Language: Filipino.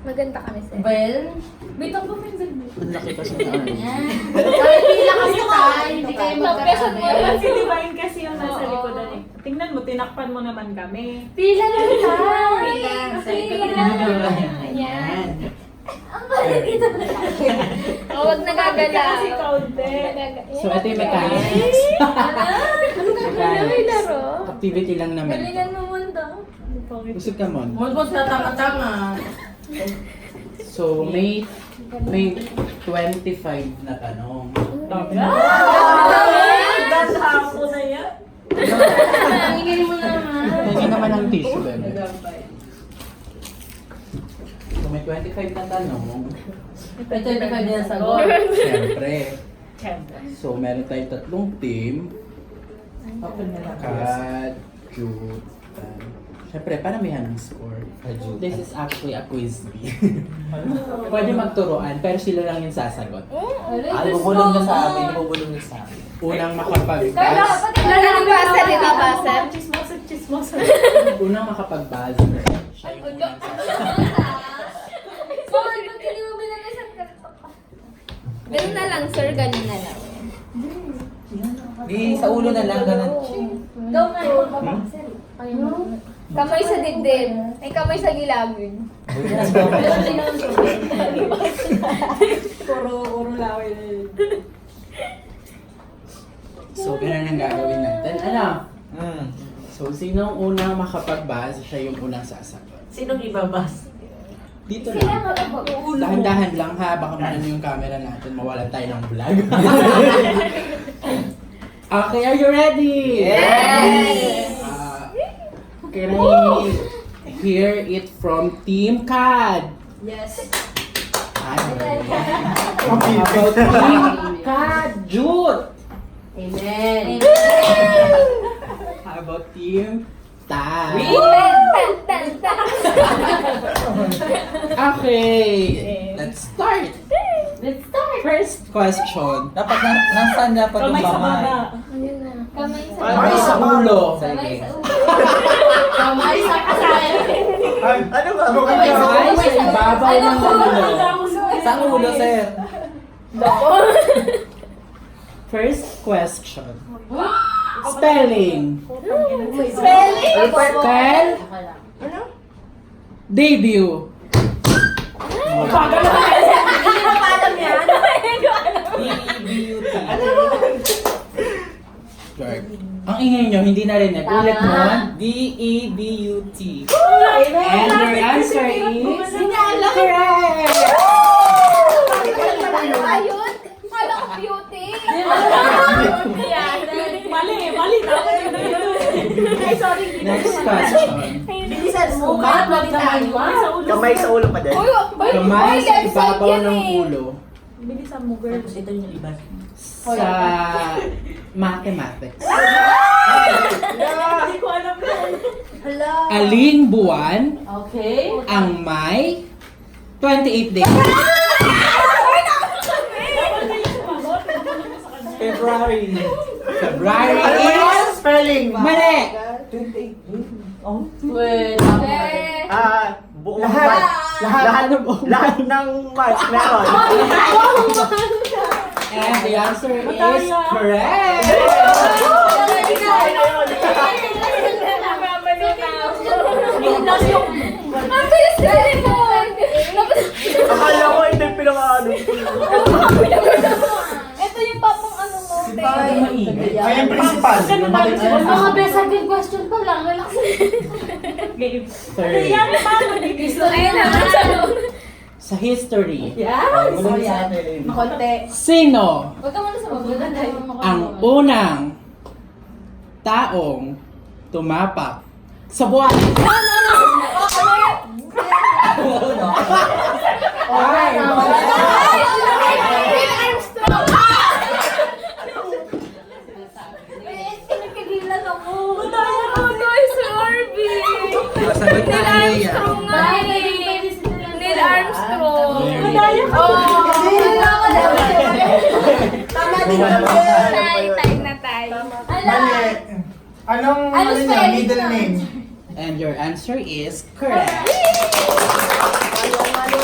Maganda kami, sir. Well, Wait, ako pa minsan. Ang laki kasi ng ano. yan. Ay, pila kasi tayo. Hindi kayo Magkasama. magkakabi. Si Divine kasi yung nasa likodan eh. Tingnan mo, tinakpan mo naman kami. Pila lang tayo. Pila. Ayan. Ang balik ito. Huwag nagagala. Kasi kaunti. So, ito yung mechanics. Ano gagawin? May laro. Activity lang naman. Galingan mo mundo. Usog ka mon. Mulbos na tama-tama. So, may 25 na tanong. Dasha ko na yan. Hingin mo naman. Hindi naman ang tissue, bebe. So, may 25 na tanong. Ito yung kanya sagot. Siyempre. So, meron tayong tatlong team. Kat, Jude, siyempre, paramihan ng score. This is actually a quiz bee. Pwede magturuan, pero sila lang yung sasagot. Bubulong niya sa amin, bubulong niya sa amin. Unang makapag-buzz. Basa, di ba, basa? Chismosa. Unang makapag-buzzer. Siya yung unang sasagot. Paul, ba't hindi mo binalasan ka? Ganun na lang, sir. Ganun na lang. Di, sa ulo na lang, ganun. Go nga. Kamay sa dibdib. Ay, kamay sa gilagid. Puro laway na yun. So, ganun ang gagawin natin. Ano? Mm. So, sino ang unang makapag-buzz, siya yung unang sasagot. Sinong ibabas? Dito Sila lang. mga bago. Dahan-dahan lang ha, baka maano yung camera natin, mawalan tayo ng vlog. Okay, are you ready? Yes! Can I hear it from Team CAD? Yes. Okay, about Team CAD, Jude? Amen. How about Team TAD? Okay, let's start. Let's start. First question. Dapat nasaan dapat yung Kamay sa kamay? baba. Ayun na. Kamay sa Kamay sa ulo. Kamay sa ulo. Kamay sa kasal. Ano ba? Kamay sa ibabaw ng ulo. Sa ulo, sir. First question. Spelling. Spelling. Spell. Debut. George. Ang ingay nyo, hindi narinig. Ulit mo. D-E-B-U-T. And your answer is correct! Ayun. Kala ko beauty. Mali. Ay, sorry. Next question. Bilisan mo. Kat, wag naman mo. Kamay sa ulo pa din. Uy, Kamay sa left side ibabaw yan ng eh. ulo Bilisan mo, girl. Tapos ito yung iba. sa mathematics. Hindi ko alam na. Aling buwan Okay. ang may 28 days? February. February Ano ba is... yung spelling? Mali! 28. Oh. Wait. Buong March. Lahat ng March meron. And the answer is correct! Ang bilis kasi mo. Akala ko ito yung pinaka-ano. Ito yung papang ano mo. Ay, yung principal. Mga best second question pa lang. Relax. Third. Ayun na. Sa history, Konti. sino Huwag ka muna sa magulat. ang unang taong tumapak sa buwan? Ay! Nagkagilan ako. Ay, sorry. Sagot na Neil Alea. Armstrong nga eh. Neil Armstrong. Madaya ka. Tama din Tay na tay. Mali. Anong Ano ano niya? spelling Middle na? name? And your answer is correct.